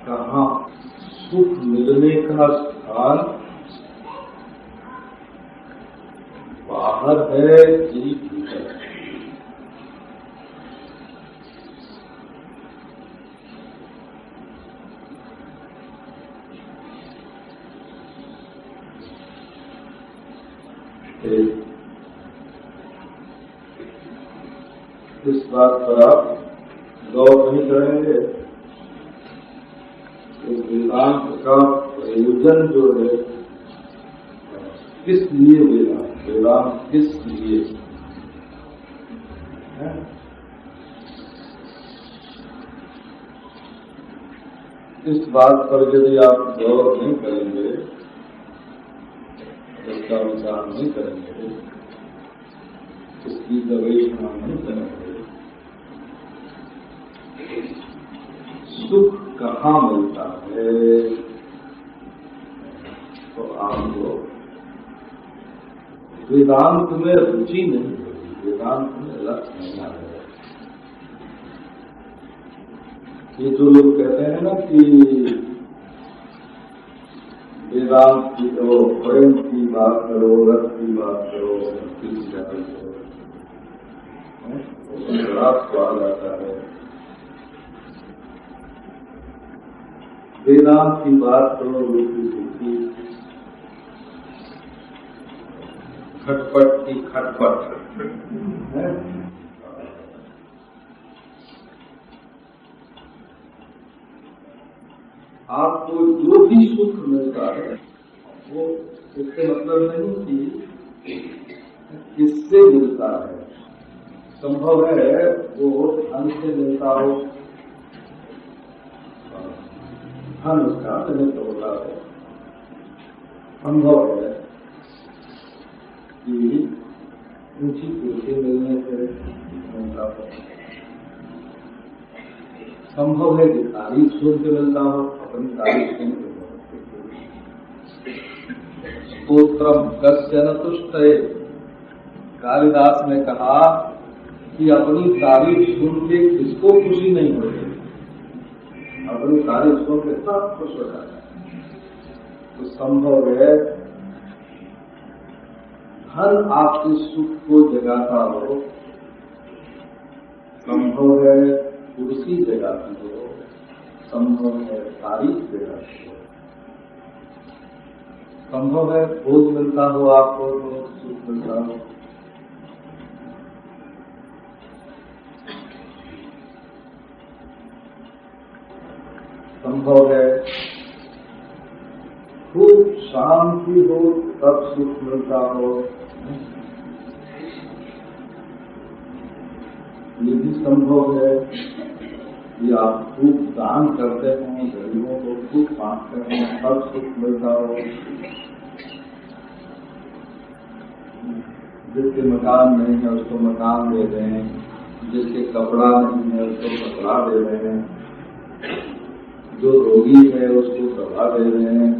कहाँ सुख मिलने का स्थान बाहर है कि भीतर? इस बात पर आप गौर नहीं करेंगे। वेदांत का प्रयोजन जो है, किस लिए वेदांत किस लिए है? इस बात पर यदि आप गौर नहीं करेंगे, इसका विचार नहीं करेंगे, इसकी गवेषणा नहीं करेंगे, सुख कहाँ मिलता है, तो आपको वेदांत में रुचि नहीं होगी, वेदांत में रस नहीं आएगा। ये जो लोग कहते हैं ना कि वेदांत की करो, प्रेम की बात करो, रस की बात करो, भक्ति की बात करो, उसमें बड़ा स्वाद आता है। वेदांत की बात करो, रुचि खटपट की खटपट है। आपको जो भी सुख मिलता है वो इससे मतलब नहीं कि किससे मिलता है। संभव है वो धन से मिलता हो, धन उसका निमित्त होता है। संभव है कि ऊंची कुर्सी मिलने से मिलता हो, संभव है कि तारीफ सुन के मिलता हो, अपनी तारीफ सुन के। स्तोत्रम कस्य न तुष्टये, कालिदास ने कहा कि अपनी तारीफ सुन के किसको खुशी नहीं होती, अपनी तारीफ सुन के सब खुश हो जाता है। तो संभव है धन आपके सुख को जगाता हो, संभव है कुर्सी जगाती हो, संभव है तारीफ जगाती हो, संभव है भोग मिलता हो, आपको तो सुख मिलता हो। संभव है खूब शांति हो तब सुख मिलता हो। ये भी संभव है कि आप खूब दान करते हैं, गरीबों को खूब बांटते हैं, तब सुख मिलता हो। जिसके मकान नहीं है उसको मकान दे रहे हैं, जिसके कपड़ा नहीं है उसको कपड़ा दे रहे हैं, जो रोगी है उसको दवा दे रहे हैं,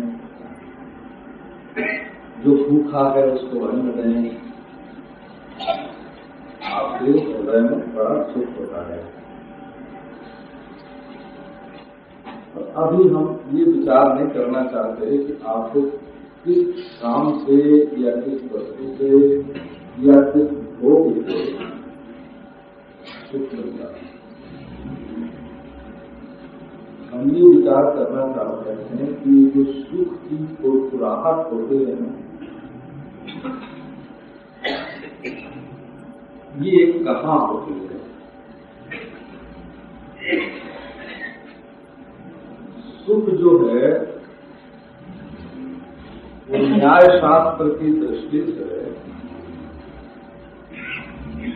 जो भूखा है उसको अन्न दें। आपके हृदय में बड़ा सुख होता है। अभी हम ये विचार नहीं करना चाहते कि आपको किस काम से या किस वस्तु से या किस भोग से सुख मिलता है। हम ये विचार करना चाहते हैं कि जो सुख की कुरकुराहट होते हैं ये कहाँ होती है। सुख जो है वो न्याय शास्त्र की दृष्टि से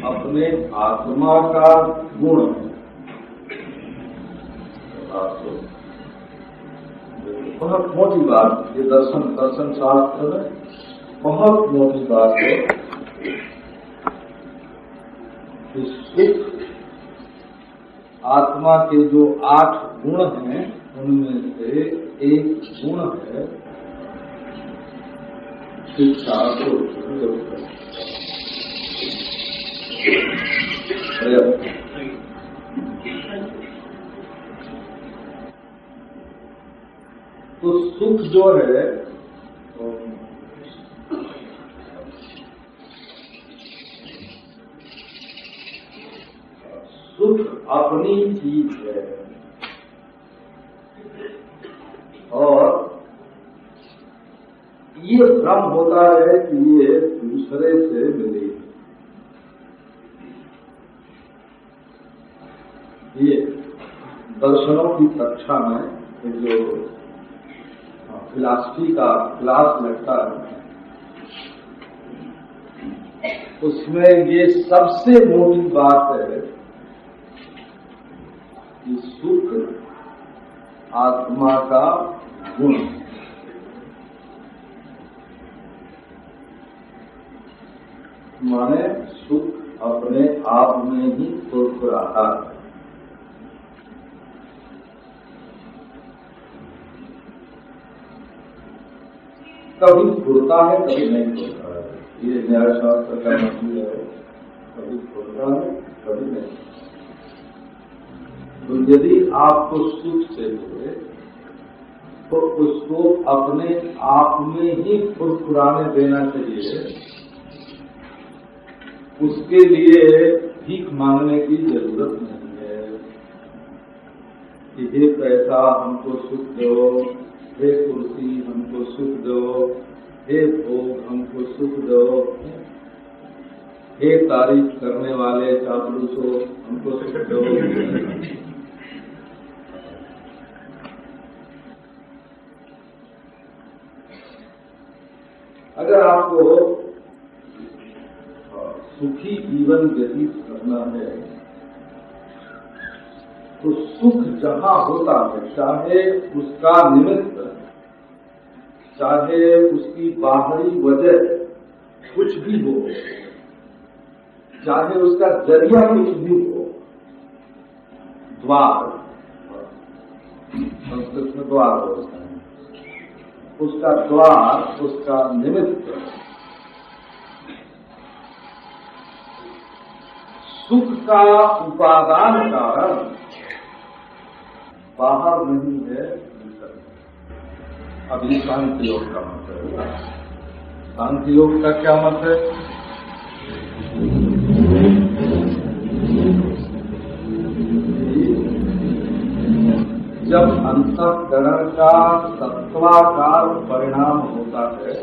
अपने आत्मा का गुण है। बहुत मोटी बात, ये दर्शन शास्त्र में बहुत मोटी बात है कि सुख आत्मा के जो 8 गुण हैं उनमें से एक गुण है शिक्षा। तो सुख जो है सुख अपनी चीज है और ये भ्रम होता है कि ये दूसरे से मिले। ये दर्शनों की कक्षा में जो फिलॉसफी का क्लास लगता है उसमें ये सबसे मोटी बात है कि सुख आत्मा का गुण है। माने सुख अपने आप में ही फुरफुराता है। कभी फुरता है कभी नहीं फुरता है। ये न्याय शास्त्र का मतलब है, कभी फुरता है कभी नहीं। तो यदि आपको सुख चाहिए तो उसको अपने आप में ही फुरफुराने देना चाहिए। उसके लिए भीख मांगने की जरूरत नहीं है कि हे पैसा हमको सुख दो, हे कुर्सी हमको सुख दो, हे भोग हमको सुख दो, हे तारीफ करने वाले चापलूसो हमको सुख दो। अगर आपको सुखी जीवन व्यतीत करना है तो सुख जहां होता है, चाहे उसका निमित्त, चाहे उसकी बाहरी वजह कुछ भी हो, चाहे उसका जरिया कुछ भी हो, द्वार, संस्कृत में द्वार होता है, उसका द्वार, उसका निमित्त सुख का उपादान कारण बाहर नहीं है, भीतर। अब ये शांति योग का मत है। शांति योग का क्या मत है? जब अंतःकरण का सत्वाकार परिणाम होता है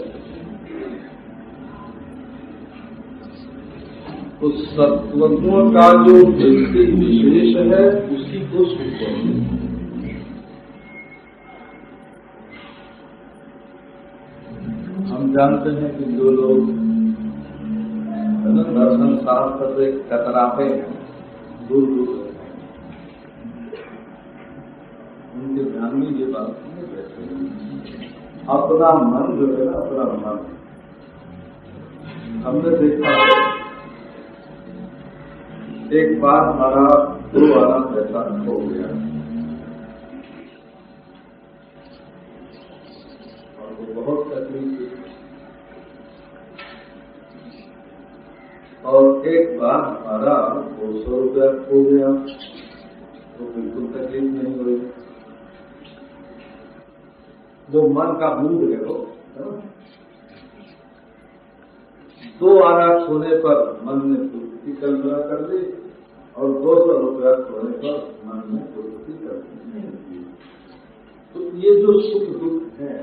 तो सत्वगुण का जो व्यक्ति विशेष है उसी को सुख है। हम जानते हैं कि जो लोग दर्शन शास्त्र से कतराते हैं, दूर दूर उनके ध्यान में ये बात नहीं बैठे। अपना मन जो है ना, अपना मन हमने देखा है। एक बार हमारा 2 आना पैसा खो गया और वो बहुत तकलीफ हुई और एक बार हमारा 200 रुपया खो गया तो बिल्कुल तकलीफ नहीं हुई। वो मन का मूड है वो। 2 आना खोने पर मन ने सुख की कल्पना कर ली और 200 रुपया खोने पर मन में सुख की कल्पना नहीं की। तो ये जो सुख दुख है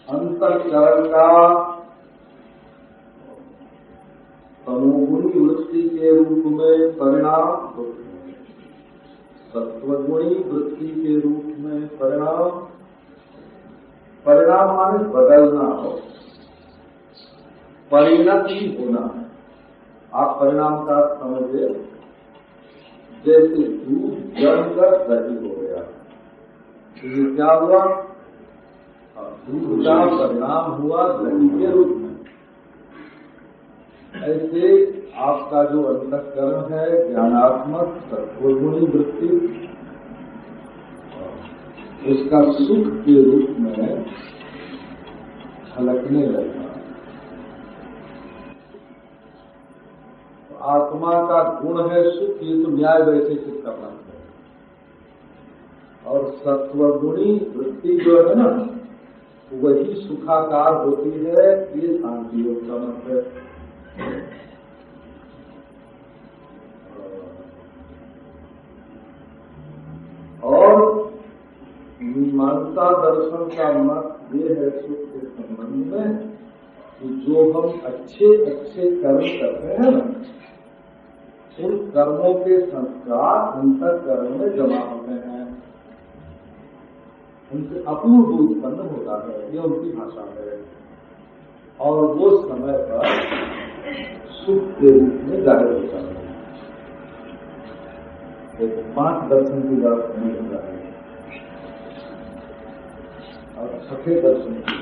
अंतःकरण का तमोगुणी वृत्ति के रूप में परिणाम होते हैं, सत्वगुणी वृत्ति के रूप में परिणाम। परिणाम माने बदलना हो, परिणति होना। आप परिणाम का समझिए, जैसे दूध जमकर दही हो गया, ये क्या हुआ? दूध का परिणाम हुआ दही के रूप में। ऐसे आपका जो अंतःकरण है ज्ञानात्मक सत्वगुणी वृत्ति, उसका सुख के रूप में झलकने लगा। आत्मा का गुण है सुख, ये तो न्याय वैशेषिक करना है। और सत्वगुणी वृत्ति जो है ना, वही सुखाकार होती है, ये शांति योग का मत है। और मीमांसा दर्शन का मत ये है सुख के संबंध में कि जो हम अच्छे अच्छे कर्म करते हैं ना, उन कर्मों के संस्कार अंतःकरण में जमा होते हैं, उनसे अपूर्व उत्पन्न होता है, ये उनकी भाषा है। और वो समय पर सुख के रूप में जाहिर होता है। तो 5 दर्शन की बात नहीं हो रहा है और 6ठे दर्शन की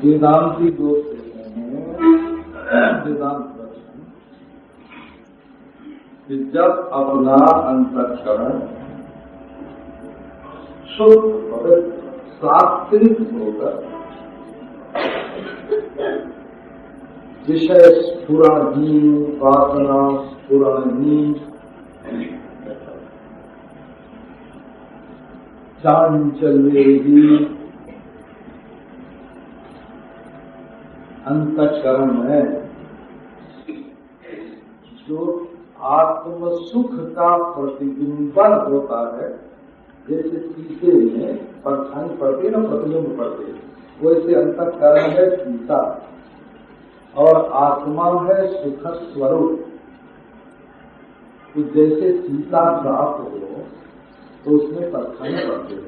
वेदांती लोग कहते हैं, वेदांत दर्शन, कि जब अपना अंतःकरण शुद्ध और सात्विक होकर विषय स्फुरणहीन, वासना स्फुरणहीन, चांचल्यहीन अंतःकरण में जो आत्म सुख का प्रतिबिंबन होता है, जैसे शीशे में परछाई पड़ती है ना, प्रतिबिंब पड़ती है, वैसे अंतःकरण है शीशा और आत्मा है सुख स्वरूप। तो जैसे शीशा साफ हो तो उसमें परछाई पड़ती है,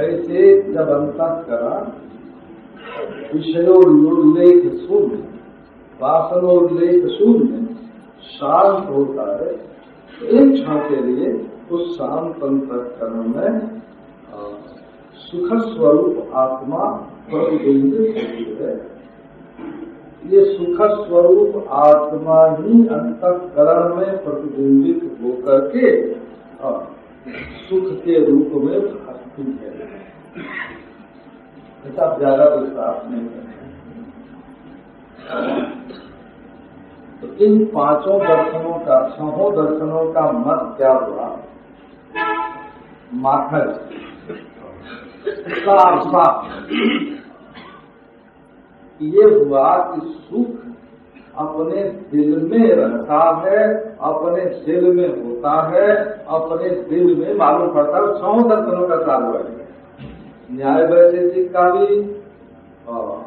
ऐसे जब अंतःकरण विषयोल्लेख शून्य, वासनोल्लेख शून्य शांत होता है, एक क्षण के लिए उस शांत अंतःकरण में सुख स्वरूप आत्मा प्रतिबिंबित होती है। ये सुख स्वरूप आत्मा ही अंतःकरण में प्रतिबिंबित होकर के सुख के रूप में भासती है। ऐसा ज्यादा विश्वास नहीं करते। तो इन 5 दर्शनों का, 6 दर्शनों का मत क्या हुआ? माखन साफ ये हुआ कि सुख अपने दिल में रहता है, अपने दिल में होता है, अपने दिल में मालूम पड़ता है। 6 दर्शनों का सार हुआ है। न्याय वैशेषिक का भी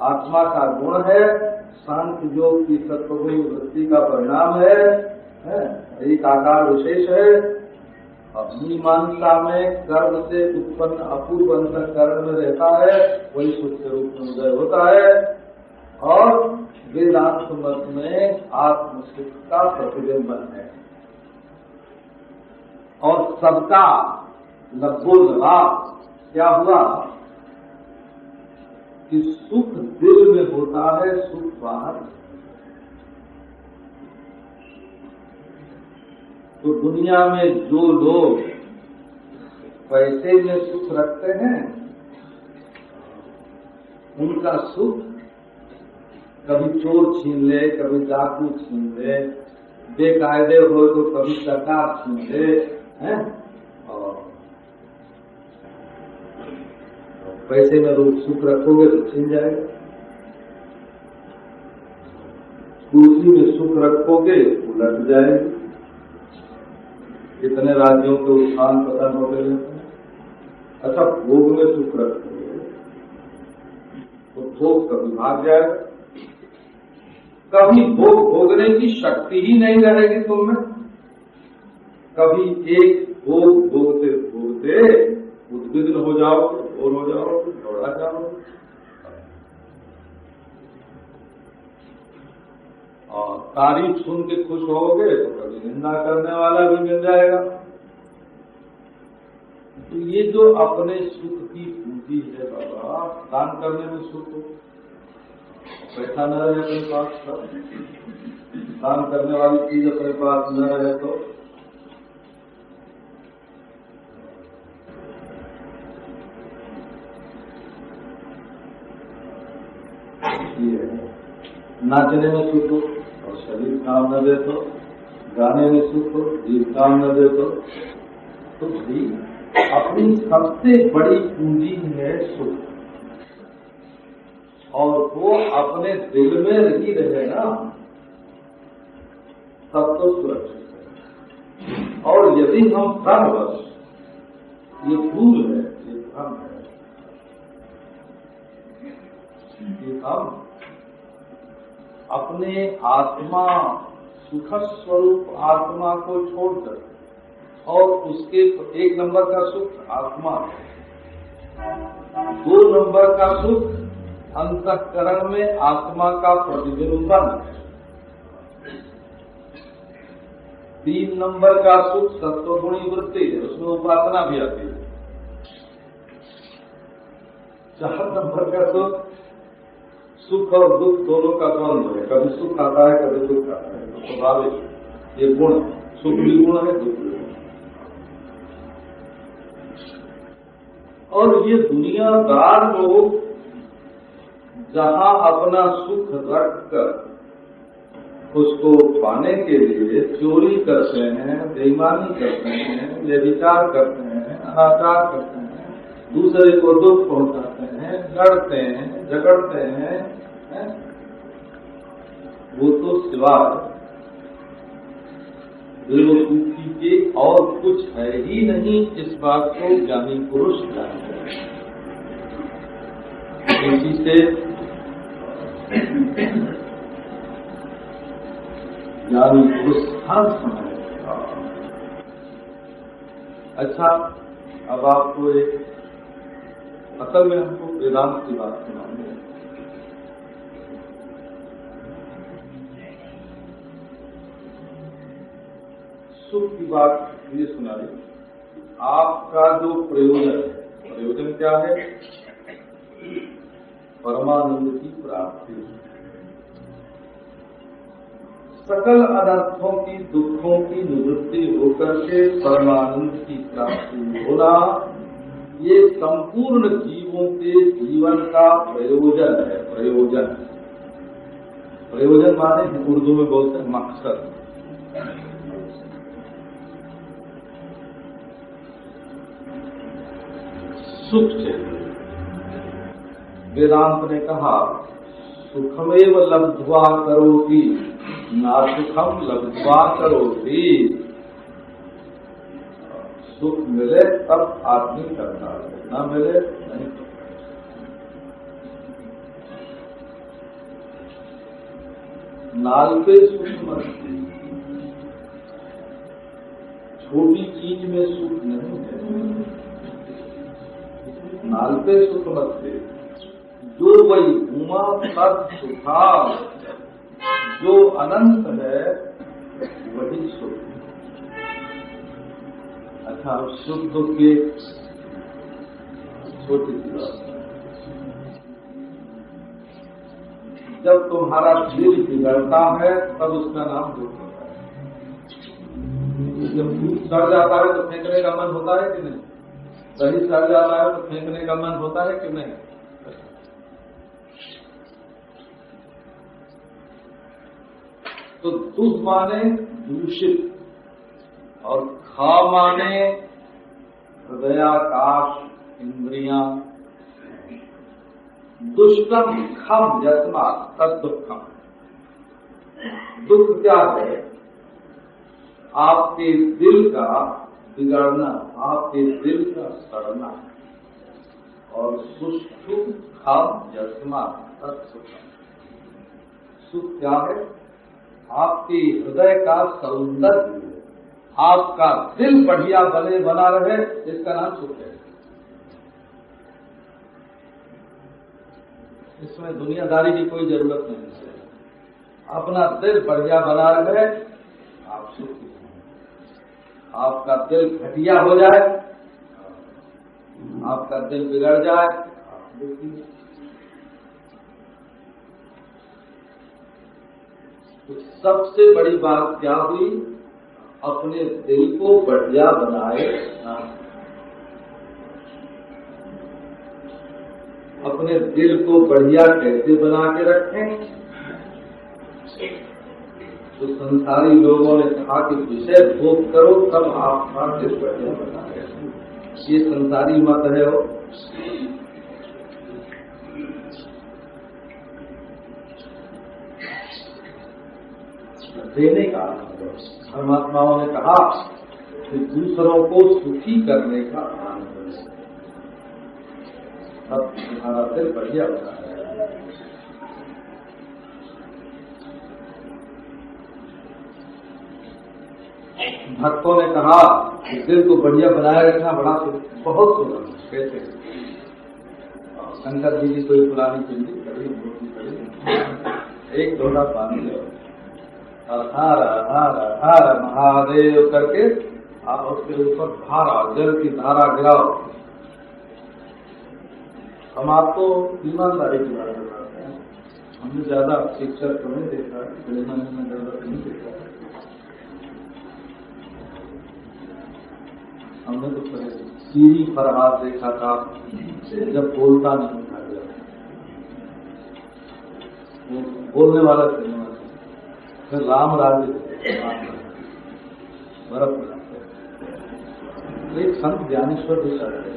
आत्मा का गुण है, शांति योग की सत्वगुणी वृत्ति का परिणाम है, एक आकार विशेष है। मीमांसा में कर्म से उत्पन्न अपूर्व अंतःकरण में रहता है, वही सुख के रूप में उदय होता है। और वेदांत मत में आत्म सुख का प्रतिबिंबन है। और सबका लब्धोल्लास क्या हुआ कि सुख दिल में होता है, सुख बाहर। तो दुनिया में जो लोग पैसे में सुख रखते हैं, उनका सुख कभी चोर छीन ले, कभी डाकू छीन ले, बेकायदे हो तो कभी सरकार छीन ले, हैं? और पैसे में रोज सुख रखोगे तो छीन जाएगा, कुर्सी में सुख रखोगे उलट जाएगी। कितने राज्यों के उत्थान पतन हो गए। अच्छा, भोग में सुख रखोगे तो भोग कभी भाग जाएगा, कभी भोग भोगने की शक्ति ही नहीं रहेगी तुम में। कभी एक भोग भोगते भोगते उद्विग्न हो जाओगे, बोर हो जाओगे, दौड़ा जाओगे, और तारीफ सुन के खुश होगे तो कभी निंदा करने वाला भी मिल जाएगा। तो ये जो अपने सुख की पूंजी है बाबा, दान करने में सुख हो, पैसा न रहे अपने पास, दान करने वाली चीज अपने पास न रहे तो ये नाचने में सुख हो और शरीर काम न दे तो, गाने में सुख हो, जीव काम न दे तो भी अपनी सबसे बड़ी पूंजी है सुख, और वो अपने दिल में ही रहे ना तब तो सुरक्षित है। और यदि हम भ्रमवश, ये भूल है, ये भ्रम है कि हम अपने आत्मा, सुख स्वरूप आत्मा को छोड़कर, और उसके एक नंबर का सुख आत्मा, 2 नंबर का सुख अंतःकरण में आत्मा का प्रतिबिंबन, 3 नंबर का सुख सत्वगुणी वृत्ति है, उसमें उपासना भी आती है, 4 नंबर का सुख और दुख दोनों का द्वंद्व है, कभी सुख आता है कभी दुख आता है, तो स्वाभाविक ये गुण, सुख भी गुण है, दुख भी गुण। और ये दुनियादार लोग जहां अपना सुख रखकर उसको पाने के लिए चोरी करते हैं, बेईमानी करते हैं, व्यभिचार करते हैं, अनाचार करते हैं, दूसरे को दुख पहुंचाते हैं, लड़ते हैं, झगड़ते हैं, वो तो सिवाय बेवकूफी के और कुछ है ही नहीं। इस बात को ज्ञानी पुरुष जानते हैं। इसी से ज्ञानी पुरुष हर समय। अच्छा, अब आपको एक असल में हमको वेदांत की बात सुनानी है। सुख की बात ये सुनाई, आपका जो प्रयोजन है, प्रयोजन क्या है? परमानंद की प्राप्ति, सकल अनर्थों की, दुखों की निवृत्ति होकर के परमानंद की प्राप्ति होना, ये संपूर्ण जीवों के जीवन का प्रयोजन है। प्रयोजन, प्रयोजन माने उर्दू में बोलते हैं मकसद। सुख चाहिए। वेदांत ने कहा सुखमेव लब्ध्वा करोति ना सुखम लब्ध्वा करोति। सुख मिले तब आदमी करता है, ना मिले नहीं। नाल पे सुख मत, छोटी चीज में सुख नहीं है। नाल पे सुख मत दे, जो वही घूमा तत् सुखा, जो अनंत है वही सुख। अच्छा, सुख दुख के छोटी सी बात, जब तुम्हारा दिल बिगड़ता है तब उसका नाम दुख होता है। जब दूध सड़ जाता है तो फेंकने का मन होता है कि नहीं? दही सड़ जाता है तो फेंकने का मन होता है कि नहीं? तो दुख माने दूषित और खा माने हृदयाकाश इंद्रियां। दुष्टम खम यस्मा तद दुखम। दुख क्या है? आपके दिल का बिगड़ना, आपके दिल का सड़ना। और सुष्ठु खम यस्मा तद सुखम। सुख क्या है? आपके हृदय का सौंदर्य, आपका दिल बढ़िया बना रहे, इसका नाम सुख है। इसमें दुनियादारी की कोई जरूरत नहीं है। अपना दिल बढ़िया बना रहे, आप सुखी हैं। आपका दिल घटिया हो जाए, आपका दिल बिगड़ जाए, आप दुखी हैं। तो सबसे बड़ी बात क्या हुई? अपने दिल को बढ़िया बनाए ना। अपने दिल को बढ़िया कैसे बना के रखें? तो संसारी लोगों ने कहा कि विषय भोग करो तब आपका दिल बढ़िया बना रहे। ये संसारी मत है। वो देने का धर्मात्माओं ने कहा कि दूसरों को सुखी करने का आनंद है, तब तुम्हारा दिल बढ़िया बना है। भक्तों ने कहा कि दिल को बढ़िया बनाए रखना बड़ा बहुत सुलभ। कैसे? शंकर जी की कोई पुरानी पिंडी कड़ी, मूर्ति कड़ी, एक लोटा पानी लो और हर हर हर महादेव करके आप उसके ऊपर धारा, जल की धारा गिराओ। हम आपको ईमानदारी की बात बताते हैं। हमने ज्यादा शिक्षक को नहीं देखा, में ज्यादा नहीं देखा। हमने तो सीढ़ी पर हाथ देखा था, जब बोलता नहीं था, वो बोलने वाला सिनेमा था। फिर राम राज्य बर्फ बनाते। एक संत ज्ञानेश्वर भी करते।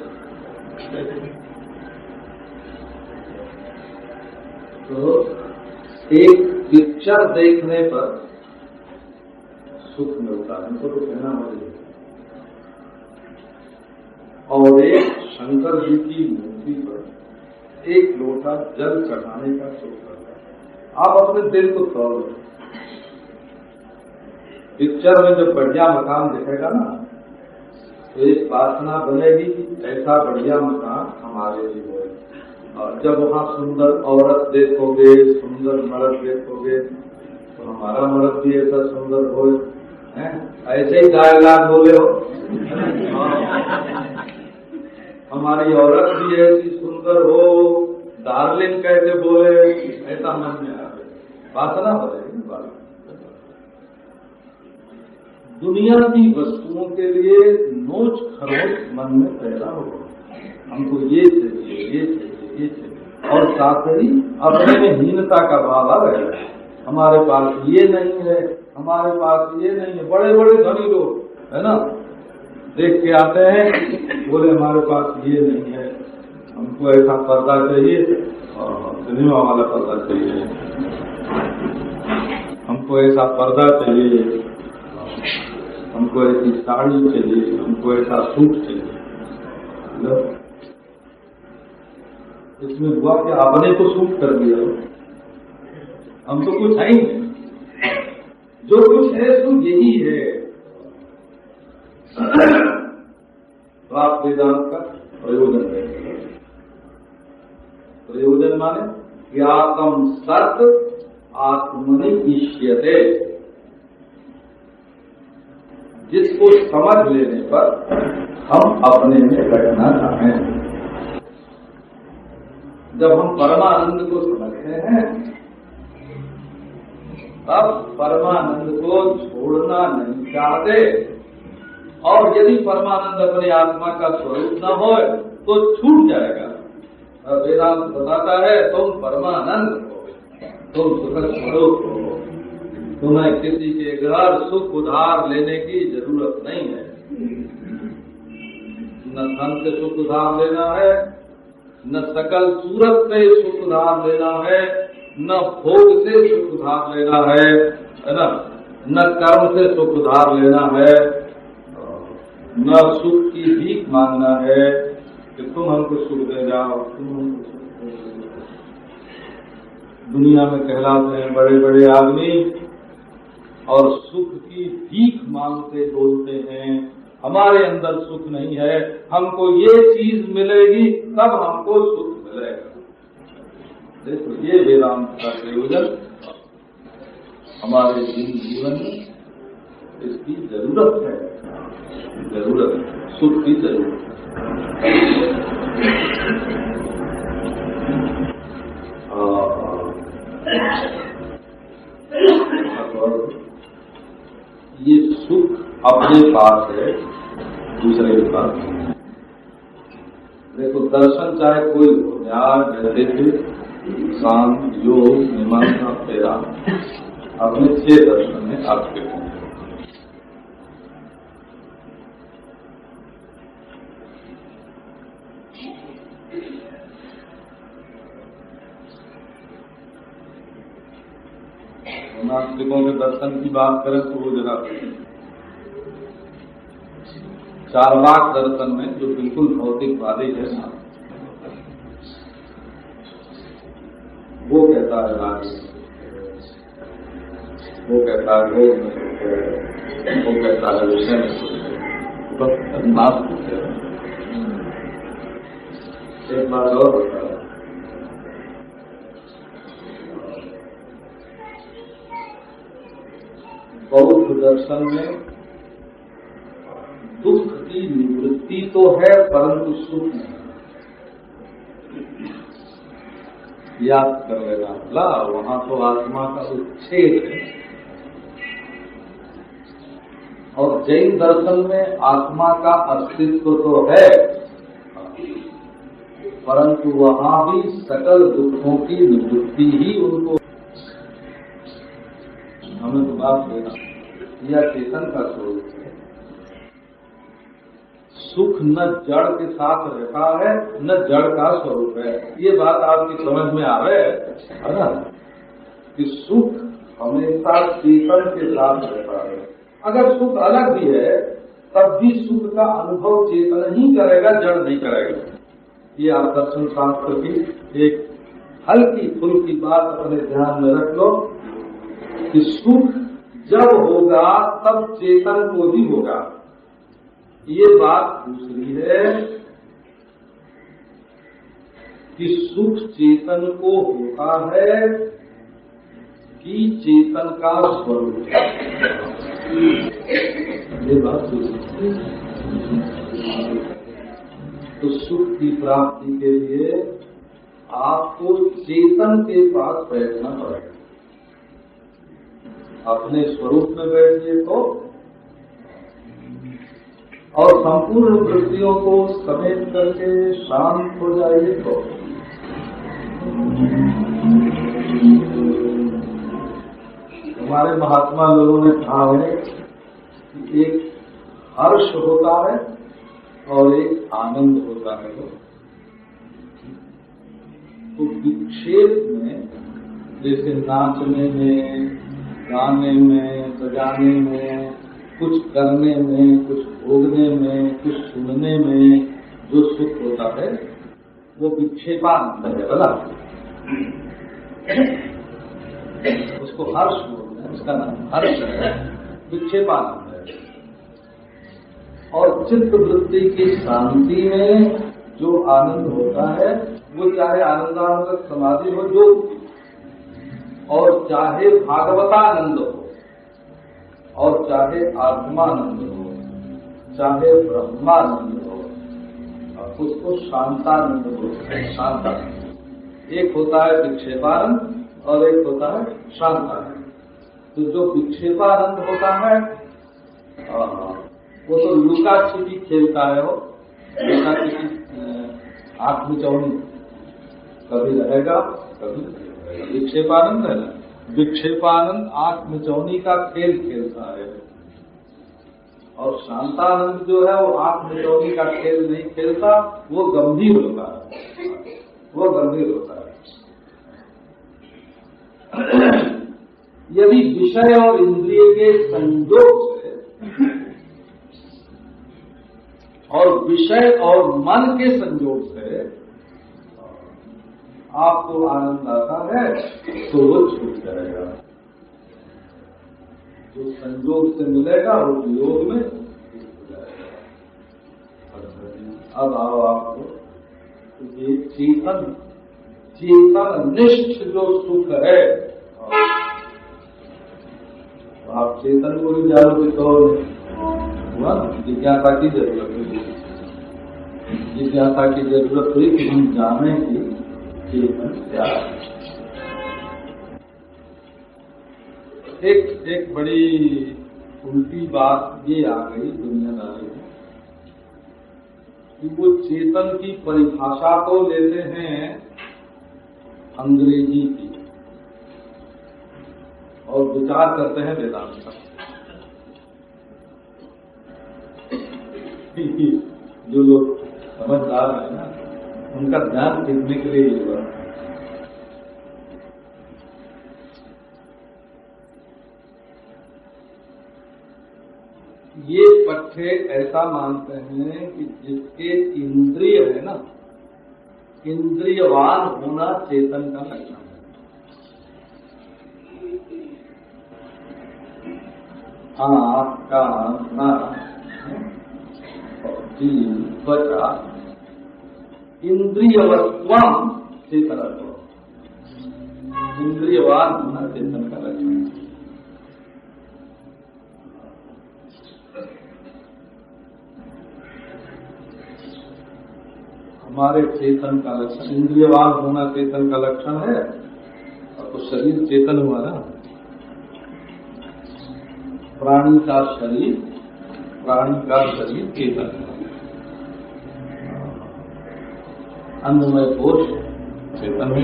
तो एक पिक्चर देखने पर सुख मिलता है, इनको तो कहना मुझे। और एक शंकर जी की मूर्ति पर एक लोटा जल चढ़ाने का सुख करता है। आप अपने दिल को तोड़। पिक्चर में जो बढ़िया मकान दिखेगा ना, तो एक वासना बनेगी कि ऐसा बढ़िया मकान हमारे लिए हो। और जब वहाँ सुंदर औरत देखोगे, सुंदर मर्द देखोगे, तो हमारा मर्द भी ऐसा सुंदर हो। ऐसे ही डायलॉग बोले हो, हमारी औरत भी ऐसी सुंदर हो, डार्लिंग कैसे बोले, ऐसा मन में आ गया, वासना बनेगी। दुनिया की वस्तुओं के लिए नोच खरोच मन में पैदा होगा। हमको ये चाहिए, ये चाहिए, ये चाहिए, और साथ ही अपने में हीनता का भाव आ गया। हमारे पास ये नहीं है, हमारे पास ये नहीं है। बड़े बड़े धनी लोग है ना, देख के आते हैं, बोले हमारे पास ये नहीं है, हमको ऐसा पर्दा चाहिए और सिनेमा वाला पर्दा चाहिए, हमको ऐसा पर्दा चाहिए, हमको ऐसी साड़ी चाहिए, हमको ऐसा सूट चाहिए। इसमें हुआ कि आपने तो सूट कर दिया, हम तो कुछ है ही नहीं, जो कुछ है सो यही है। तो आप वेदांत का प्रयोजन करेंगे। प्रयोजन माने ज्ञातम सत आत्मनि इष्यते। जिसको समझ लेने पर हम अपने में बैठना चाहें। जब हम परमानंद को समझते हैं, तब परमानंद को छोड़ना नहीं चाहते। और यदि परमानंद अपने आत्मा का स्वरूप न हो तो छूट जाएगा। वेदांत बताता है तुम परमानंद हो, तुम सुख स्वरूप हो, तुम्हें किसी के घर सुख उधार लेने की जरूरत नहीं है। न धन से सुख उधार लेना है, न सकल सूरत से सुख उधार लेना है, न भोग से सुख उधार लेना है ना, न कर्म से सुख उधार लेना है, न सुख की भीख मांगना है कि तुम हमको सुख दे जाओ, तुम हमको सुख दे जाओ। दुनिया में कहलाते हैं बड़े बड़े आदमी और सुख की भीख मांगते बोलते हैं, हमारे अंदर सुख नहीं है, हमको ये चीज मिलेगी तब हमको सुख मिलेगा। देखो ये वेदांत का प्रयोजन हमारे जीवन में इसकी जरूरत है, जरूरत है, सुख की जरूरत है। ये सुख अपने पास है, दूसरे के पास। देखो दर्शन चाहे कोई हो, न्याय, वैदिक, शांत, योग, मीमांसा, वेदांत, अपने 6 दर्शन है आपके। नास्तिकों के दर्शन की बात करें तो वो जरा चार्वाक दर्शन में जो बिल्कुल भौतिकवादी है ना, वो कहता है राज, वो कहता है भोग में सुख है, वो कहता है विषय में सुख है, बस नास्तिक है। एक बात और होता है, बौद्ध दर्शन में दुख की निवृत्ति तो है परंतु सुख नहीं। याद कर लेना भला, वहां तो आत्मा का उच्छेद है। और जैन दर्शन में आत्मा का अस्तित्व तो है परंतु वहां भी सकल दुखों की निवृत्ति ही उनको। हमें तो बात देना यह चेतन का स्वरूप है। सुख न जड़ के साथ रहता है न जड़ का स्वरूप है। ये बात आपकी समझ में आ रहा है ना, कि सुख हमेशा चेतन के साथ रहता है। अगर सुख अलग भी है तब भी सुख का अनुभव चेतन ही करेगा, जड़ नहीं करेगा। ये आप दर्शन शास्त्र की एक हल्की फुल्की बात अपने ध्यान में रख लो कि सुख जब होगा तब चेतन को ही होगा। ये बात दूसरी है कि सुख चेतन को होता है कि चेतन का स्वरूप है, ये बात दूसरी है। तो सुख की प्राप्ति के लिए आपको चेतन के पास बैठना पड़ेगा। अपने स्वरूप में बैठिए तो, और संपूर्ण वृत्तियों को समेट करके शांत हो जाइए तो। हमारे महात्मा लोगों ने कहा है कि एक हर्ष होता है और एक आनंद होता है। तो विक्षेप में जैसे नाचने में, गाने में, बजाने में, कुछ करने में, कुछ भोगने में, कुछ सुनने में जो सुख होता है वो विक्षेपानंद है बोला, उसको हर्ष बोलते हैं, उसका नाम हर्ष है, विक्षेपानंद है। और चित्त वृत्ति की शांति में जो आनंद होता है वो चाहे आनंदानंद समाधि हो जो, और चाहे भागवतानंद हो, और चाहे आत्मानंद हो, चाहे ब्रह्मानंद हो, उसको शांतानंद बोलते हैं। शांतानंद एक होता है विक्षेपानंद और एक होता है शांतानंद। तो जो विक्षेपानंद होता है वो तो लुका छिपी खेलता है, वो लुका छिपी आंख में चौनी, कभी रहेगा कभी नहीं रहेगा, विक्षेपानंद है ना। विक्षेपानंद आंख मिचौनी का खेल खेलता है, और शांतानंद जो है वो आंख मिचौनी का खेल नहीं खेलता, वो गंभीर होता है, वो गंभीर होता है। यदि विषय और इंद्रिय के संयोग से और विषय और मन के संयोग से आपको आनंद आता है तो वो छूट जाएगा। जो संयोग से मिलेगा वो वियोग में छूट जाएगा। अब आओ आपको ये चेतन निष्ठ जो सुख है, तो आप चेतन को भी जानो तो जिज्ञासा की जरूरत हुई, जिज्ञासा की जरूरत हुई कि हम जाने की चेतन क्या है। एक बड़ी उल्टी बात ये आ गई दुनियादारी में कि वो चेतन की परिभाषा को लेते हैं अंग्रेजी की और विचार करते हैं वेदांत का। जो लोग समझदार है ना, उनका ध्यान खींचने के लिए ये हुआ। ये पट्टे ऐसा मानते हैं कि जिसके इंद्रिय है ना, इंद्रियवान होना चेतन का लक्षण है। आँख, कान, नाक, जीभ, त्वचा, इंद्रियवत्वम चेतनत्व, इंद्रियवान होना चेतन का लक्षण है। हमारे चेतन का लक्षण इंद्रियवान होना चेतन का लक्षण है, और तो शरीर चेतन हुआ ना। प्राणी का शरीर चेतन है, अन्नमय कोश चेतन है।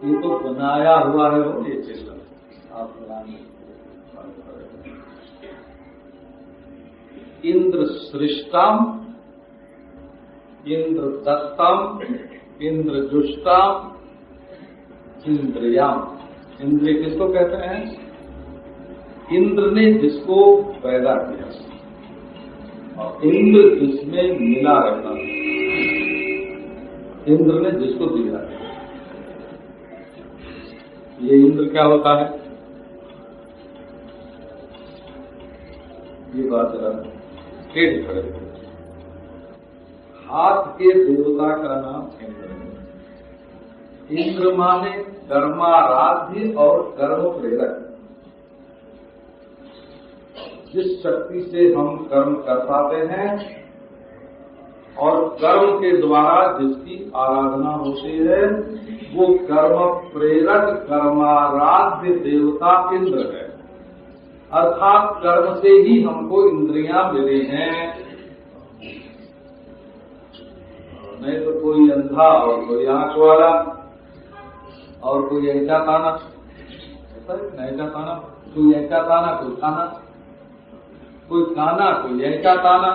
ये तो बनाया हुआ है वो, ये चेतन आप बनाने। इंद्र सृष्टम, इंद्र दत्तम, इंद्र जुष्टम, इंद्रियाम। इंद्रिय किसको कहते हैं? इंद्र ने जिसको पैदा किया, और इंद्र जिसमें मिला रहता है, इंद्र ने जिसको दिया। ये इंद्र क्या होता है? ये बात जरा खड़े। हाथ के देवता का नाम इंद्र है। इंद्र माने कर्माराध्य और कर्म प्रेरक। जिस शक्ति से हम कर्म कर पाते हैं और कर्म के द्वारा जिसकी आराधना होती है, वो कर्म प्रेरक कर्माराध्य देवता इंद्र है। अर्थात कर्म से ही हमको इंद्रियां मिली हैं, नहीं तो कोई अंधा और कोई आंख वाला और कोई ऐसा ताना, ऐसा ताना, कोई ऐसा ताना, कोई काना, कोई काना, कोई ऐसा ताना,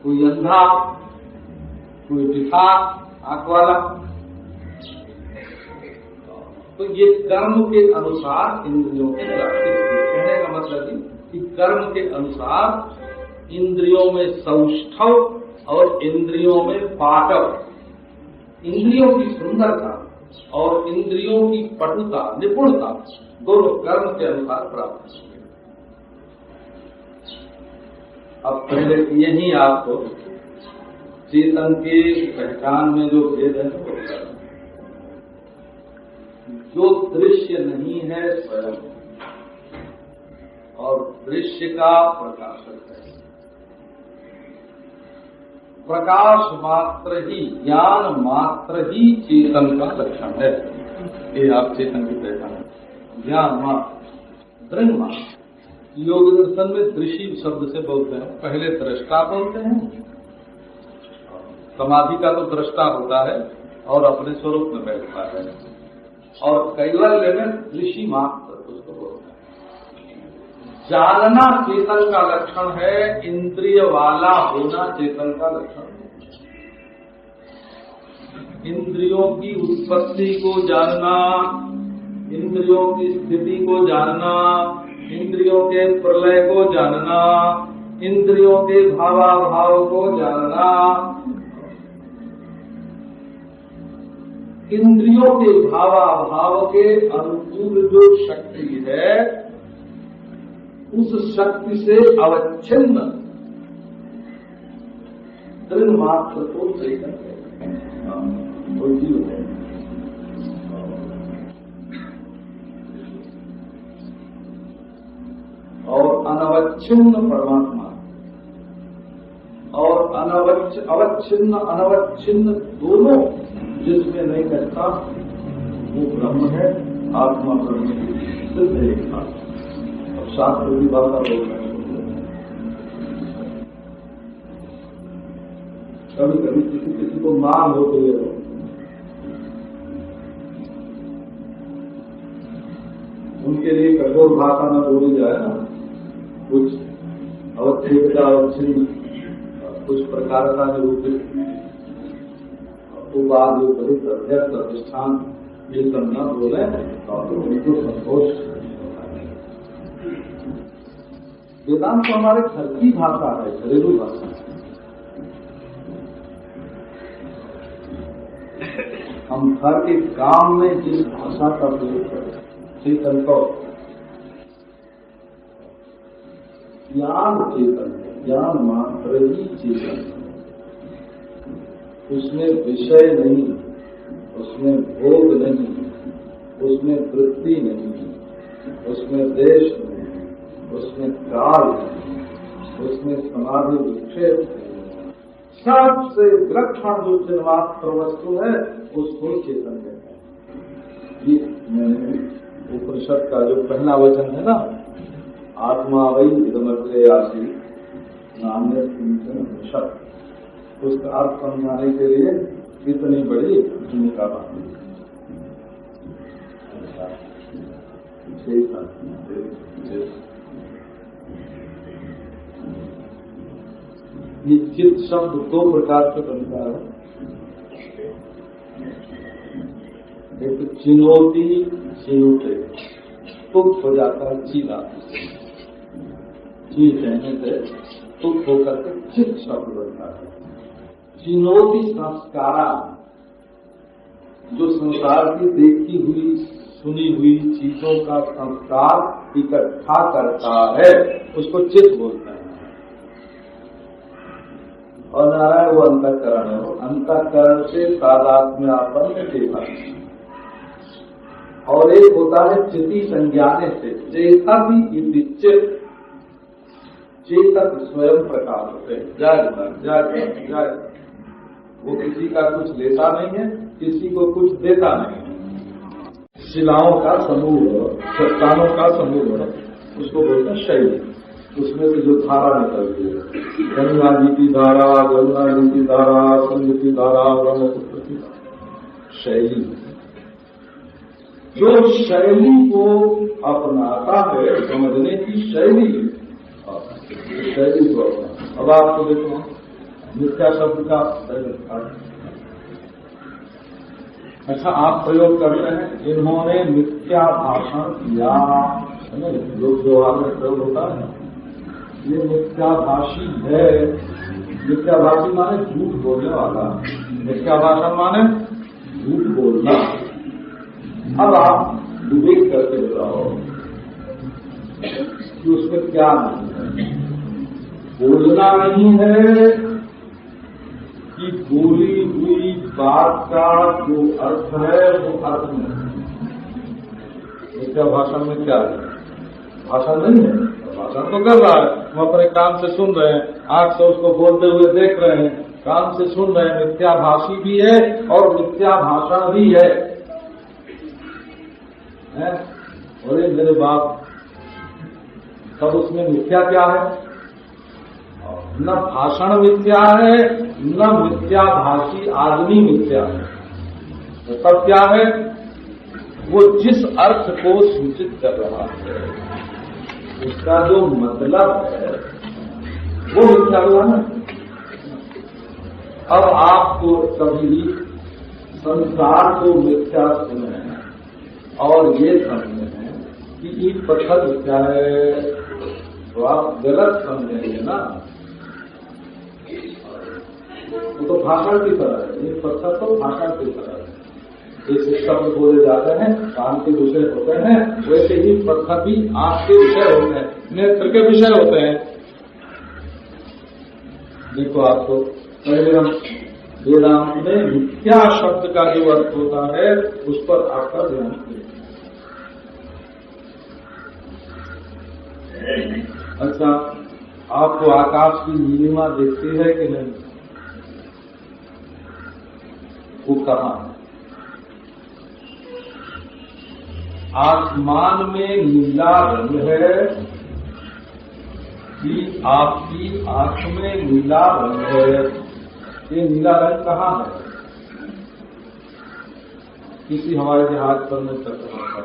कोई अंधा, कोई दिखा आंख वाला। तो ये कर्म के अनुसार इंद्रियों की प्राप्ति। कहने का मतलब कि कर्म के अनुसार इंद्रियों में सौष्ठव और इंद्रियों में पाटव, इंद्रियों की सुंदरता और इंद्रियों की पटुता, निपुणता, दोनों कर्म के अनुसार प्राप्त होंगे। अब पहले यही आपको चेतन के पहचान में जो भेद है, जो दृश्य नहीं है स्वयं और दृश्य का प्रकाशक है। प्रकाश मात्र ही, ज्ञान मात्र ही चेतन का लक्षण है। ये आप चेतन की पहचान, ज्ञान मात्र, दृढ़ मात्र। योग दर्शन में दृश्य शब्द से बोलते हैं, पहले दृष्टा बोलते हैं समाधि का तो दृष्टा होता है और अपने स्वरूप में बैठता है। और कैवल्य में ऋषि मात्र उसको बोलते हैं। जानना चेतन का लक्षण है, इंद्रिय वाला होना चेतन का लक्षण है। इंद्रियों की उत्पत्ति को जानना, इंद्रियों की स्थिति को जानना, इंद्रियों के प्रलय को जानना, इंद्रियों के भावाभाव को जानना, इंद्रियों के भावाभाव के अनुकूल जो शक्ति है उस शक्ति से अवच्छिन्न दृढ़ मात्र को चेतन है। और अनवच्छिन्न परमात्मा और अवच्छिन्न अनवच्छिन्न दोनों जिसमें नहीं कहता वो ब्रह्म है। आत्मा ब्रह्म सिद्ध है। और शास्त्र की भाषा बोल रहे हैं। कभी कभी किसी को मांग होती है उनके लिए कठोर भाषा में बोली जाए ना, कुछ अवच्छेदता अवच्छिन्न कुछ प्रकार का निरूपित उपाधि अध्यक्ष प्रतिष्ठान ये करना बोले तो उनको संतोष। वेदांत तो हमारे घर की भाषा है, घरेलू भाषा है। हम घर के काम में जिस भाषा का प्रयोग करें, चेतन को ज्ञान चेतन है, ज्ञान मात्र ही चेतन है। उसमें विषय नहीं, उसमें भोग नहीं, उसमें वृत्ति नहीं, उसमें देश नहीं, उसमें काल नहीं, उसमें समाधि विक्षेप नहीं। सबसे विलक्षण जो चिन्मात्र वस्तु है उसको चेतन कहते हैं। ये मैंने उपनिषद का जो पहला वचन है ना, आत्मा वही इदमग्रे आसीत् नान्यत् किंचन उपनिषद, उसका अर्थ समझाने के लिए इतनी बड़ी भूमिका बांधी। ये चित्त शब्द दो प्रकार से बनता है। एक चिनोती चिनोते तुक हो जाता है, चीला चीज कहने से तुक होकर के चित्त शब्द बनता है। चिनोती संस्कारा, जो संसार की देखी हुई सुनी हुई चीजों का संस्कार इकट्ठा करता है उसको चित्त बोलते हैं। और नारायण वो अंतःकरण है, वो अंतःकरण से तादात्म्यापन्न चेतन। और एक होता है चिति संज्ञाने से चेतन चित्त, चेतक स्वयं प्रकाश होते हैं। जय वो किसी का कुछ लेता नहीं है, किसी को कुछ देता नहीं है। शिलाओं का समूह, चट्टानों का समूह, उसको बोलते हैं शैली। उसमें से जो धारा निकलती है, गंगा जी की धारा, जमुना जी की धारा, सिंधु की धारा, ब्रह्मपुत्र की धारा, शैली। जो शैली को अपनाता है, समझने की शैली, शैली को अपना। अब आपको देखो मिथ्या शब्द का अच्छा आप प्रयोग करते हैं, इन्होंने मिथ्या भाषण किया, लोक व्यवहार में प्रयोग होता है। ये मिथ्याभाषी है। मिथ्याभाषी माने झूठ बोलने वाला, मिथ्या भाषण माने झूठ बोलना। अब आप विवेक करके बताओ कि उसमें क्या नहीं है। बोलना नहीं है कि बोली हुई बात का जो अर्थ है वो अर्थ नहीं। मिथ्या भाषण में क्या है? भाषण नहीं है, भाषण तो कर रहा है, हम अपने कान से सुन रहे हैं, आंख से उसको बोलते हुए देख रहे हैं, कान से सुन रहे हैं। मिथ्याभाषी भी है और मिथ्या भाषण भी है। अरे मेरे बाप, तब उसमें मिथ्या क्या है? न भाषण मिथ्या है, न मिथ्याभाषी आदमी मिथ्या है। तो तब क्या है, वो जिस अर्थ को सूचित कर रहा है उसका जो मतलब है वो मिथ्या हुआ ना। अब आपको कभी संसार को मिथ्या सुने और ये समझे हैं कि ईट पत्थर मिथ्या है, तो आप गलत समझेंगे ना। वो तो भाषण की तरह है, ईट पत्थर तो भाषण की तरह है। जैसे शब्द बोले जाते हैं कान के विषय होते हैं, वैसे ही पत्थर भी आंख के विषय होते हैं, नेत्र के विषय होते हैं। देखो आपको पहले हम वेदांत में मिथ्या शब्द का जो अर्थ होता है उस पर आपका ध्यान दें। अच्छा, आपको आकाश की नीलिमा दिखती है कि नहीं? वो कहाँ है? आसमान में नीला रंग है कि आपकी आंख में नीला रंग है? ये नीला रंग कहाँ है? किसी हवाई जहाज पर में चल रहा है,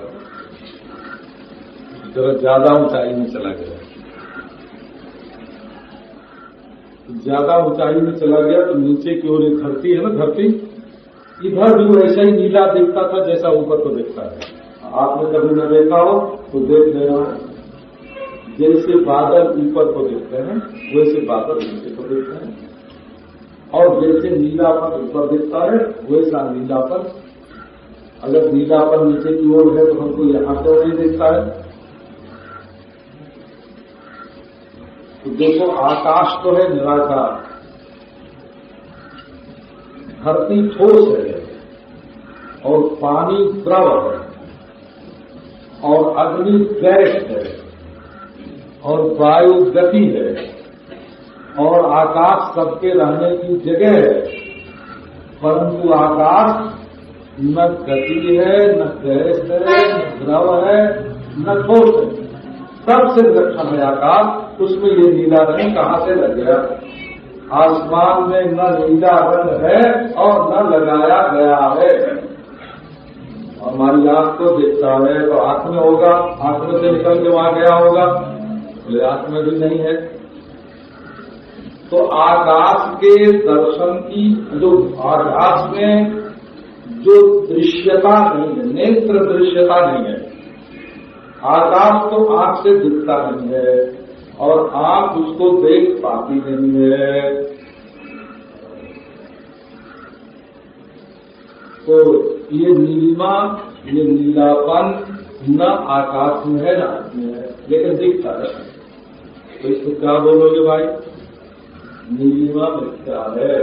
जरा ज्यादा ऊंचाई में चला गया, ज्यादा ऊंचाई में चला गया तो नीचे की ओर एक धरती है ना, धरती इधर भी वैसा ही नीला दिखता था जैसा ऊपर को दिखता है। आपने कभी न देखा हो तो देख लेना, जैसे बादल ऊपर को देखते हैं वैसे बादल नीचे को देखते हैं, और जैसे नीलापन ऊपर दिखता है वैसा नीलापन, अगर नीलापन नीचे की ओर है तो हमको यहाँ से नहीं दिखता है। तो देखो, आकाश तो है निराकार, धरती ठोस है और पानी द्रव है और अग्नि गैस है और वायु गति है और आकाश सबके रहने की जगह है, परंतु आकाश न गति है, न गैस है, न द्रव है, न ठोस है, सबसे विलक्षण है आकाश। उसमें ये नीला रंग कहाँ से लग गया? आसमान में न नीला रंग है और न लगाया गया है। हमारी आंख को देखता है तो आंख में होगा, आंख में से निकल के वहां गया होगा, बोले आंख में भी नहीं है। तो आकाश के दर्शन की जो आकाश में जो दृश्यता नहीं है, नेत्र दृश्यता नहीं है, आकाश तो आंख से दिखता नहीं है और आंख उसको देख पाती नहीं है। तो ये नीलिमा, ये नीलापन न आकाश में है न आंख में है, लेकिन दिखता है। तो इसको क्या बोलोगे भाई? नीलिमा मिथ्या है।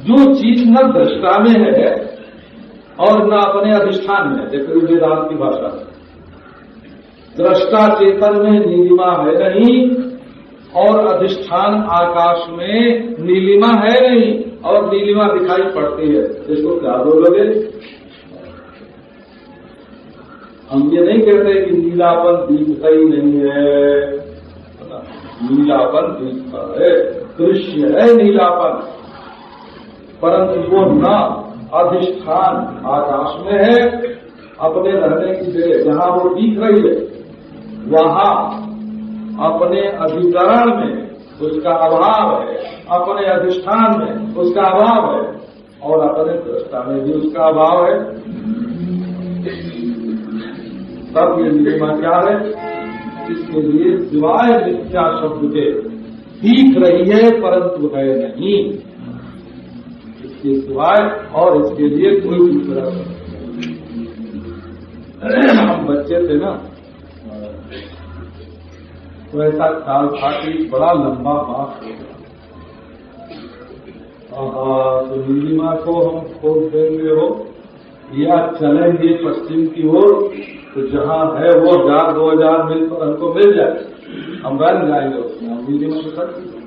जो चीज न दृष्टा में है और न अपने अधिष्ठान में, देखो वेदांत की भाषा में, दृष्टा चेतन में नीलिमा है नहीं और अधिष्ठान आकाश में नीलिमा है नहीं और नीलिमा दिखाई पड़ती है, इसको क्या बोलोगे? हम ये नहीं कहते कि नीलापन दिखता ही नहीं है, नीलापन दिखता है, दृश्य है नीलापन, परंतु वो न अधिष्ठान आकाश में है, अपने रहने की जगह जहां वो दिख रही है वहां अपने अधिकरण में उसका अभाव है, अपने अधिष्ठान में उसका अभाव है और अपने दृष्टा में भी उसका अभाव है। तब ये नीलिमा क्या है? इसके लिए सिवाय मिथ्या शब्द के दिख रही है परंतु है नहीं, इसके सिवाय और इसके लिए कोई दूसरा हम बच्चे थे ना, तो ऐसा ख्याल था कि बड़ा लंबा बात होगा, तो नीलिमा को हम खोज देंगे हो या चलेंगे पश्चिम की ओर, तो जहाँ है वो 1000-2000 मील पर हमको मिल जाए, हम बन जाएंगे उसमें, हम नीलिमा को सकते।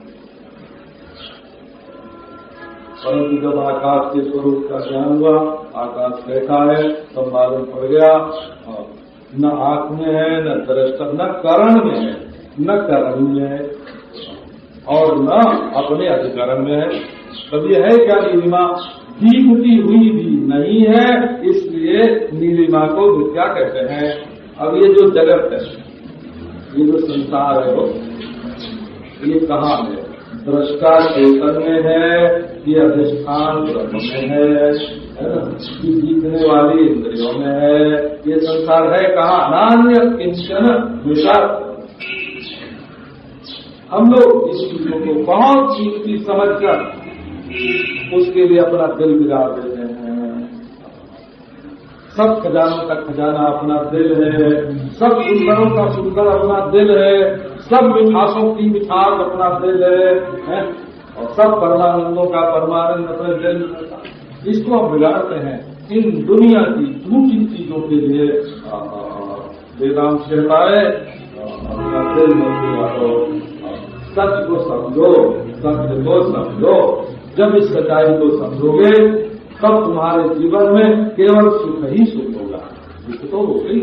परंतु जब आकाश के स्वरूप का ज्ञान हुआ, आकाश कैसा है तब मालूम पड़ गया, न आंख में है, न दृष्टा, न करण में है, न करण में है। और न अपने अधिकरण में है। तब ये है क्या नीलिमा? दीपती हुई भी नहीं है, इसलिए नीलिमा को मिथ्या कहते हैं। अब ये जो जगत है, ये जो संसार है, वो ये कहाँ है? दृष्टा चैतन्य है, ये अधिष्ठान ब्रह्म में है ना? ये जीतने वाली इंद्रियों में है। ये संसार है कहाँ? नान्य किंचन विषाद। हम लोग इस चीजों को बहुत कीमती समझकर उसके लिए अपना दिल बिगाड़ देते हैं। सब खजानों का खजाना अपना दिल है, सब सुंदरों का सुंदर अपना दिल है, सब मिठासों की मिठास अपना दिल है और सब परमानंदों का परमानंद अपने दिल में। इसको हम बिगाड़ते हैं इन दुनिया की झूठी चीजों के लिए। वेदांत कहता है अपना दिल में बिगाड़ो, सच को समझो, सत्य को समझो। जब इस सच्चाई को समझोगे तब तुम्हारे जीवन में केवल सुख ही सुख होगा। दुख तो होगा ही।